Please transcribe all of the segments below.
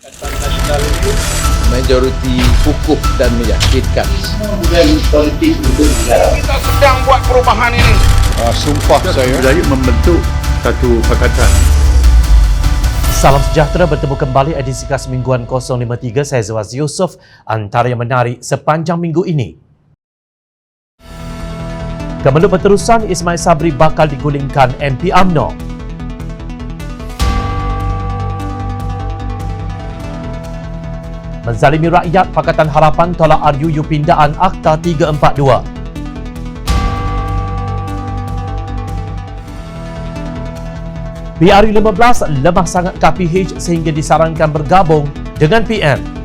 Nasional itu majoriti kukuh dan meyakinkan. Kemudian politik untuk negara. Kita sedang buat perubahan ini. Sumpah saya membentuk satu pakatan. Salam sejahtera, bertemu kembali edisi Kelas Mingguan 053. Saya Zawaz Yusof. Antara yang menarik sepanjang minggu ini. Kemenlu berterusan, Ismail Sabri bakal digulingkan MP UMNO. Menzalimi rakyat, Pakatan Harapan tolak RUU pindaan Akta 342. PRU 15 lemah sangat KPH sehingga disarankan bergabung dengan PN.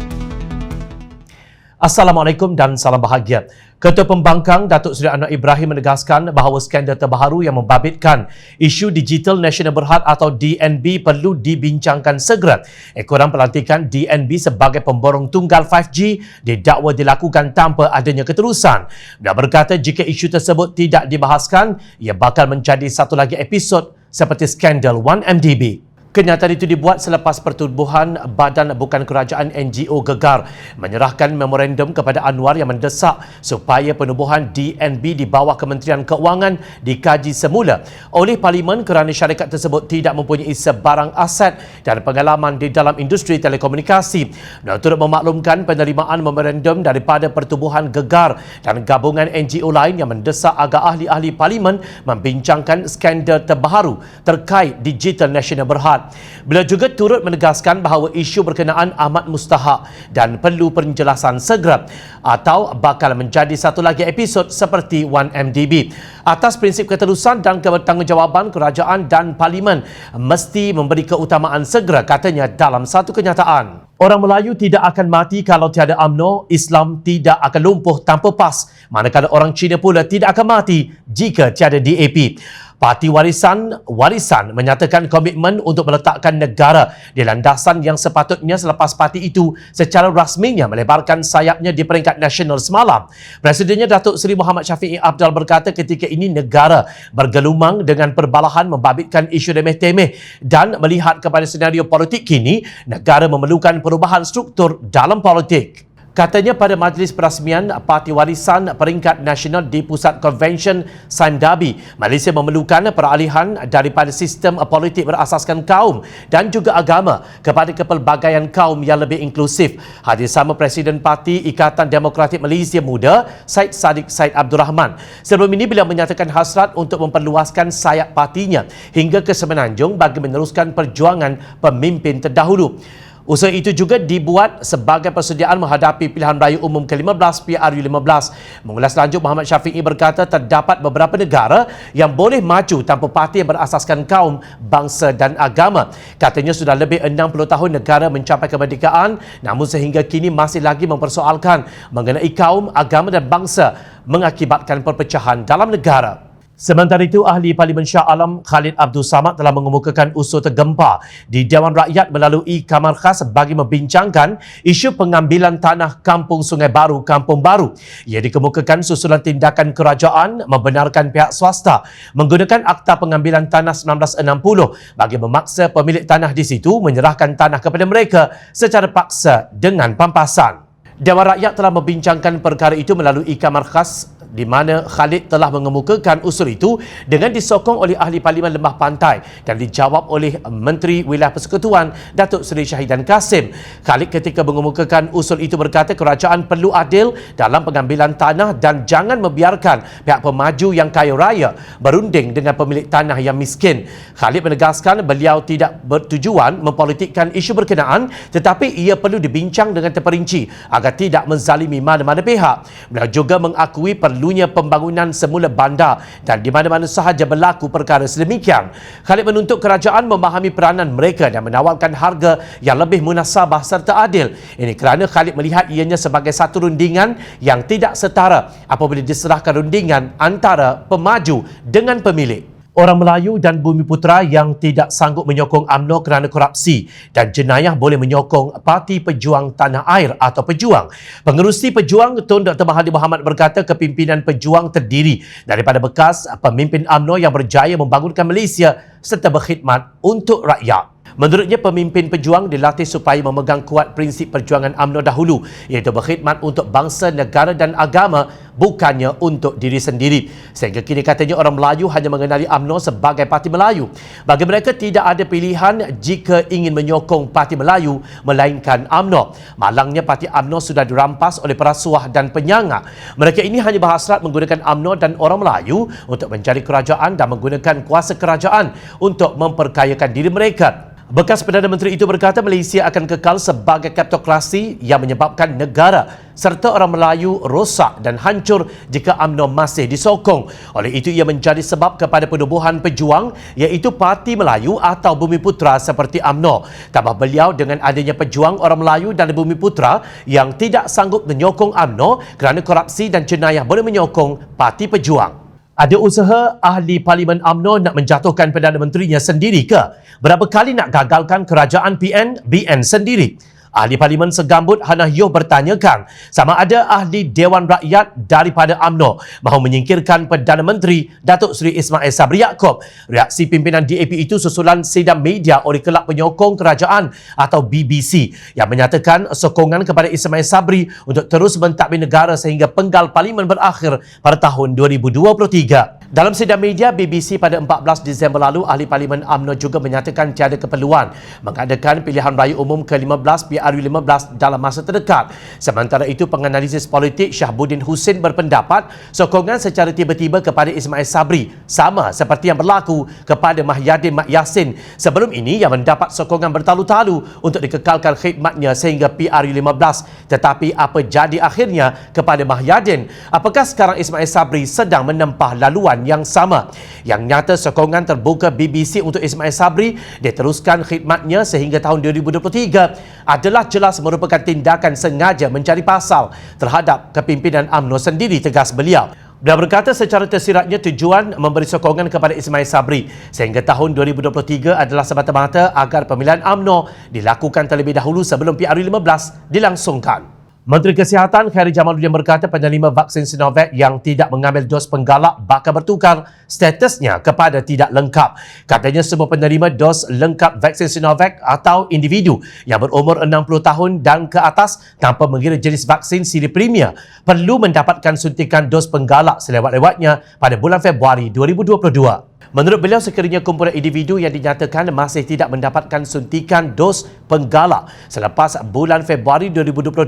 Assalamualaikum dan salam bahagia. Ketua Pembangkang Datuk Seri Anwar Ibrahim menegaskan bahawa skandal terbaru yang membabitkan isu Digital Nasional Berhad atau DNB perlu dibincangkan segera. Ekoran pelantikan DNB sebagai pemborong tunggal 5G didakwa dilakukan tanpa adanya keterusan. Dia berkata jika isu tersebut tidak dibahaskan, ia bakal menjadi satu lagi episod seperti skandal 1MDB. Kenyataan itu dibuat selepas Pertubuhan Badan Bukan Kerajaan NGO Gegar menyerahkan memorandum kepada Anwar yang mendesak supaya penubuhan DNB di bawah Kementerian Keuangan dikaji semula oleh Parlimen kerana syarikat tersebut tidak mempunyai sebarang aset dan pengalaman di dalam industri telekomunikasi. Dan turut memaklumkan penerimaan memorandum daripada Pertubuhan Gegar dan gabungan NGO lain yang mendesak agar ahli-ahli Parlimen membincangkan skandal terbaru terkait Digital Nasional Berhad. Beliau juga turut menegaskan bahawa isu berkenaan amat mustahak dan perlu penjelasan segera atau bakal menjadi satu lagi episod seperti 1MDB. Atas prinsip keterusan dan bertanggungjawabkan kerajaan dan Parlimen mesti memberi keutamaan segera, katanya dalam satu kenyataan. Orang Melayu tidak akan mati kalau tiada UMNO, Islam tidak akan lumpuh tanpa PAS, manakala orang Cina pula tidak akan mati jika tiada DAP. Parti Warisan menyatakan komitmen untuk meletakkan negara di landasan yang sepatutnya selepas parti itu secara rasminya melebarkan sayapnya di peringkat nasional semalam. Presidennya Datuk Seri Muhammad Syafiee Apdal berkata ketika ini negara bergelumang dengan perbalahan membabitkan isu remeh-temeh dan melihat kepada senario politik kini, negara memerlukan perubahan struktur dalam politik. Katanya pada majlis perasmian Parti Warisan Peringkat Nasional di Pusat Konvensyen Sime Darby, Malaysia memerlukan peralihan daripada sistem politik berasaskan kaum dan juga agama kepada kepelbagaian kaum yang lebih inklusif. Hadir sama Presiden Parti Ikatan Demokratik Malaysia Muda, Syed Saddiq Syed Abdul Rahman. Sebelum ini beliau menyatakan hasrat untuk memperluaskan sayap partinya hingga ke Semenanjung bagi meneruskan perjuangan pemimpin terdahulu. Usaha itu juga dibuat sebagai persediaan menghadapi pilihan raya umum ke-15 PRU 15. Mengulas lanjut, Muhammad Syafiee berkata terdapat beberapa negara yang boleh maju tanpa parti yang berasaskan kaum, bangsa dan agama. Katanya sudah lebih 60 tahun negara mencapai kemerdekaan, namun sehingga kini masih lagi mempersoalkan mengenai kaum, agama dan bangsa mengakibatkan perpecahan dalam negara. Sementara itu, Ahli Parlimen Shah Alam Khalid Abdul Samad telah mengemukakan usul tergempar di Dewan Rakyat melalui Kamar Khas bagi membincangkan isu pengambilan tanah Kampung Sungai Baru, Kampung Baru. Ia dikemukakan susulan tindakan kerajaan membenarkan pihak swasta menggunakan Akta Pengambilan Tanah 1960 bagi memaksa pemilik tanah di situ menyerahkan tanah kepada mereka secara paksa dengan pampasan. Dewan Rakyat telah membincangkan perkara itu melalui Kamar Khas di mana Khalid telah mengemukakan usul itu dengan disokong oleh Ahli Parlimen Lembah Pantai dan dijawab oleh Menteri Wilayah Persekutuan Datuk Seri Syahidan Kasim. Khalid ketika mengemukakan usul itu berkata kerajaan perlu adil dalam pengambilan tanah dan jangan membiarkan pihak pemaju yang kaya raya berunding dengan pemilik tanah yang miskin. Khalid menegaskan beliau tidak bertujuan mempolitikkan isu berkenaan tetapi ia perlu dibincang dengan terperinci agar tidak menzalimi mana-mana pihak. Beliau juga mengakui perlunya pembangunan semula bandar dan di mana-mana sahaja berlaku perkara sedemikian. Khalid menuntut kerajaan memahami peranan mereka dan menawarkan harga yang lebih munasabah serta adil. Ini kerana Khalid melihat ianya sebagai satu rundingan yang tidak setara apabila diserahkan rundingan antara pemaju dengan pemilik. Orang Melayu dan Bumiputera yang tidak sanggup menyokong UMNO kerana korupsi dan jenayah boleh menyokong Parti Pejuang Tanah Air atau Pejuang. Pengerusi Pejuang Tun Dr. Mahathir Mohamad berkata kepimpinan Pejuang terdiri daripada bekas pemimpin UMNO yang berjaya membangunkan Malaysia serta berkhidmat untuk rakyat. Menurutnya, pemimpin pejuang dilatih supaya memegang kuat prinsip perjuangan UMNO dahulu, iaitu berkhidmat untuk bangsa, negara dan agama, bukannya untuk diri sendiri. Sehingga kini katanya orang Melayu hanya mengenali UMNO sebagai Parti Melayu. Bagi mereka, tidak ada pilihan jika ingin menyokong Parti Melayu melainkan UMNO. Malangnya, Parti UMNO sudah dirampas oleh perasuah dan penyangga. Mereka ini hanya berhasrat menggunakan UMNO dan orang Melayu untuk mencari kerajaan dan menggunakan kuasa kerajaan untuk memperkayakan diri mereka. Bekas Perdana Menteri itu berkata Malaysia akan kekal sebagai kleptokrasi yang menyebabkan negara serta orang Melayu rosak dan hancur jika UMNO masih disokong. Oleh itu, ia menjadi sebab kepada penubuhan pejuang iaitu Parti Melayu atau Bumiputera seperti UMNO. Tambah beliau, dengan adanya pejuang orang Melayu dan Bumiputera yang tidak sanggup menyokong UMNO kerana korupsi dan jenayah boleh menyokong Parti Pejuang. Ada usaha ahli Parlimen UMNO nak menjatuhkan Perdana Menterinya sendiri ke? Berapa kali nak gagalkan kerajaan BN sendiri? Ahli Parlimen segambut Hannah Yeoh bertanyakan sama ada ahli Dewan Rakyat daripada UMNO mahu menyingkirkan Perdana Menteri Datuk Seri Ismail Sabri Yaakob. Reaksi pimpinan DAP itu susulan sidang media oleh Kelab Penyokong Kerajaan atau BBC yang menyatakan sokongan kepada Ismail Sabri untuk terus mentadbir negara sehingga penggal Parlimen berakhir pada tahun 2023. Dalam sidang media BBC pada 14 Disember lalu, ahli Parlimen UMNO juga menyatakan tiada keperluan mengadakan pilihan raya umum ke-15 PRU15 dalam masa terdekat. Sementara itu, penganalisis politik Syahbuddin Hussein berpendapat sokongan secara tiba-tiba kepada Ismail Sabri sama seperti yang berlaku kepada Mahyadin Mat Yassin sebelum ini yang mendapat sokongan bertalu-talu untuk dikekalkan khidmatnya sehingga PRU15. Tetapi apa jadi akhirnya kepada Mahyadin? Apakah sekarang Ismail Sabri sedang menempah laluan yang sama? Yang nyata, sokongan terbuka BBC untuk Ismail Sabri diteruskan khidmatnya sehingga tahun 2023 adalah jelas merupakan tindakan sengaja mencari pasal terhadap kepimpinan UMNO sendiri, tegas beliau. Dia berkata secara tersiratnya tujuan memberi sokongan kepada Ismail Sabri sehingga tahun 2023 adalah semata-mata agar pemilihan UMNO dilakukan terlebih dahulu sebelum PRU15 dilangsungkan. Menteri Kesihatan Khairi Jamaluddin berkata penerima vaksin Sinovac yang tidak mengambil dos penggalak bakal bertukar statusnya kepada tidak lengkap. Katanya semua penerima dos lengkap vaksin Sinovac atau individu yang berumur 60 tahun dan ke atas tanpa mengira jenis vaksin siri premier perlu mendapatkan suntikan dos penggalak selewat-lewatnya pada bulan Februari 2022. Menurut beliau, sekiranya kumpulan individu yang dinyatakan masih tidak mendapatkan suntikan dos penggalak selepas bulan Februari 2022,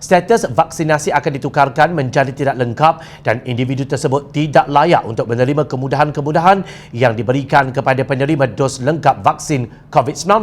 status vaksinasi akan ditukarkan menjadi tidak lengkap dan individu tersebut tidak layak untuk menerima kemudahan-kemudahan yang diberikan kepada penerima dos lengkap vaksin COVID-19.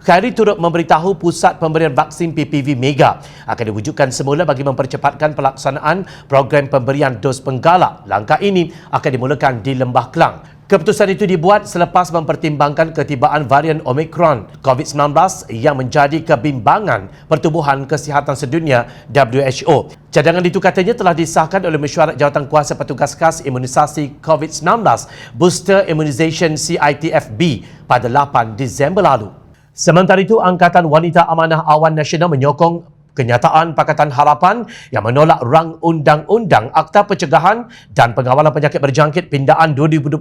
Khairi turut memberitahu pusat pemberian vaksin PPV Mega akan diwujudkan semula bagi mempercepatkan pelaksanaan program pemberian dos penggalak. Langkah ini akan dimulakan di Lembah Kelang. Keputusan itu dibuat selepas mempertimbangkan ketibaan varian Omicron COVID-19 yang menjadi kebimbangan Pertubuhan Kesihatan Sedunia WHO. Cadangan itu katanya telah disahkan oleh Mesyuarat Jawatankuasa Petugas Khas Imunisasi COVID-19 Booster Immunization CITFB pada 8 Disember lalu. Sementara itu, Angkatan Wanita Amanah Awan Nasional menyokong kenyataan Pakatan Harapan yang menolak rang Undang-Undang Akta Pencegahan dan Pengawalan Penyakit Berjangkit Pindaan 2021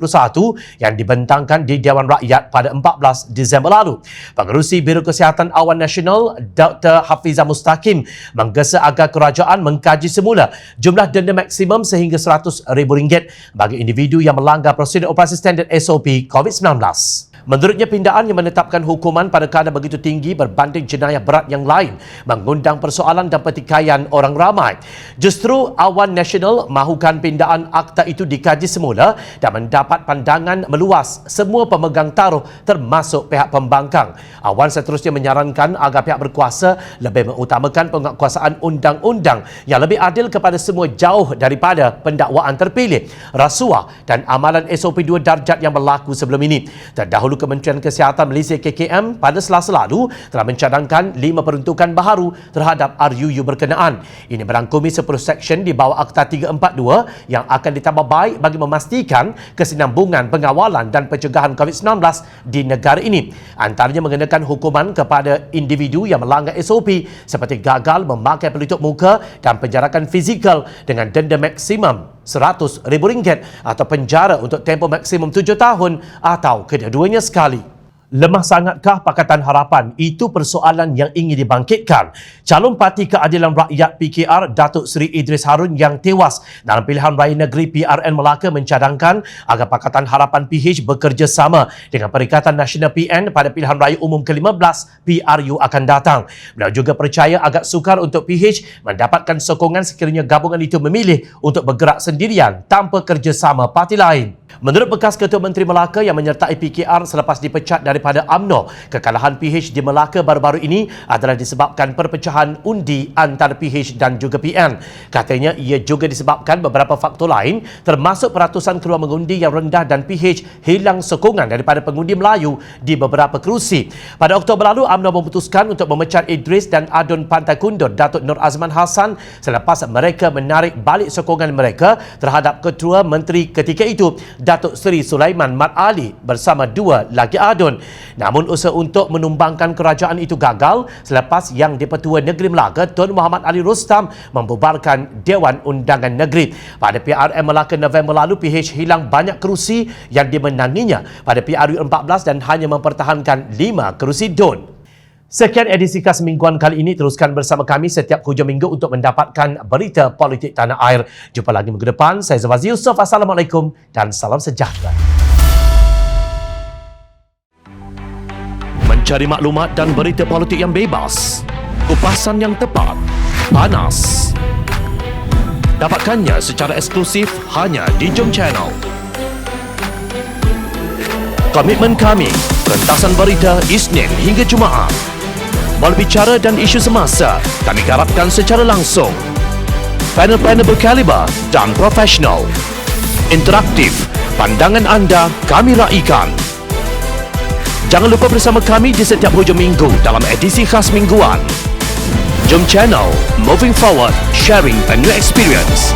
yang dibentangkan di Dewan Rakyat pada 14 Disember lalu. Pengerusi Biro Kesihatan Awan Nasional, Dr. Hafizah Mustaqim, menggesa agar kerajaan mengkaji semula jumlah denda maksimum sehingga RM100,000 bagi individu yang melanggar prosedur operasi standard SOP COVID-19. Menurutnya, pindaan yang menetapkan hukuman pada kadar begitu tinggi berbanding jenayah berat yang lain mengundang persoalan dan pertikaian orang ramai. Justru Awan Nasional mahukan pindaan akta itu dikaji semula dan mendapat pandangan meluas semua pemegang taruh termasuk pihak pembangkang. Awan seterusnya menyarankan agar pihak berkuasa lebih mengutamakan penguatkuasaan undang-undang yang lebih adil kepada semua jauh daripada pendakwaan terpilih, rasuah dan amalan SOP 2 darjat yang berlaku sebelum ini. Terdahulu, Kementerian Kesihatan Malaysia KKM pada Selasa lalu telah mencadangkan 5 peruntukan baharu terhadap RUU berkenaan. Ini merangkumi 10 seksyen di bawah Akta 342 yang akan ditambah baik bagi memastikan kesinambungan pengawalan dan pencegahan COVID-19 di negara ini. Antaranya mengenakan hukuman kepada individu yang melanggar SOP seperti gagal memakai pelitup muka dan penjarakan fizikal dengan denda maksimum RM100,000 atau penjara untuk tempoh maksimum 7 tahun atau kedua-duanya sekali. Lemah sangatkah Pakatan Harapan? Itu persoalan yang ingin dibangkitkan. Calon Parti Keadilan Rakyat PKR, Datuk Seri Idris Harun yang tewas dalam pilihan raya negeri PRN Melaka mencadangkan agar Pakatan Harapan PH bekerjasama dengan Perikatan Nasional PN pada pilihan raya umum ke-15 PRU akan datang. Beliau juga percaya agak sukar untuk PH mendapatkan sokongan sekiranya gabungan itu memilih untuk bergerak sendirian tanpa kerjasama parti lain. Menurut bekas Ketua Menteri Melaka yang menyertai PKR selepas dipecat daripada UMNO, kekalahan PH di Melaka baru-baru ini adalah disebabkan perpecahan undi antara PH dan juga PN. Katanya ia juga disebabkan beberapa faktor lain termasuk peratusan keluar mengundi yang rendah dan PH hilang sokongan daripada pengundi Melayu di beberapa kerusi. Pada Oktober lalu, UMNO memutuskan untuk memecat Idris dan Adun Pantai Kundur Datuk Nur Azman Hassan selepas mereka menarik balik sokongan mereka terhadap Ketua Menteri ketika itu, Datuk Seri Sulaiman Mat Ali bersama dua lagi adun. Namun usaha untuk menumbangkan kerajaan itu gagal selepas Yang di-Pertua Negeri Melaka Tun Muhammad Ali Rostam membubarkan Dewan Undangan Negeri. Pada PRN Melaka November lalu, PH hilang banyak kerusi yang dimenanginya pada PRU 14 dan hanya mempertahankan 5 kerusi DUN. Sekian edisi Khas Mingguan kali ini. Teruskan bersama kami setiap hujung minggu untuk mendapatkan berita politik tanah air. Jumpa lagi minggu depan. Saya Zawazi Yusof. Assalamualaikum dan salam sejahtera. Mencari maklumat dan berita politik yang bebas, kupasan yang tepat, panas. Dapatkannya secara eksklusif hanya di Jom Channel. Komitmen kami, pentasan berita Isnin hingga Jumaat. Berbicara dan isu semasa, kami garapkan secara langsung. Panel-panel berkaliber dan profesional. Interaktif, pandangan anda kami raikan. Jangan lupa bersama kami di setiap hujung minggu dalam edisi Khas Mingguan. Jom Channel, moving forward, sharing a new experience.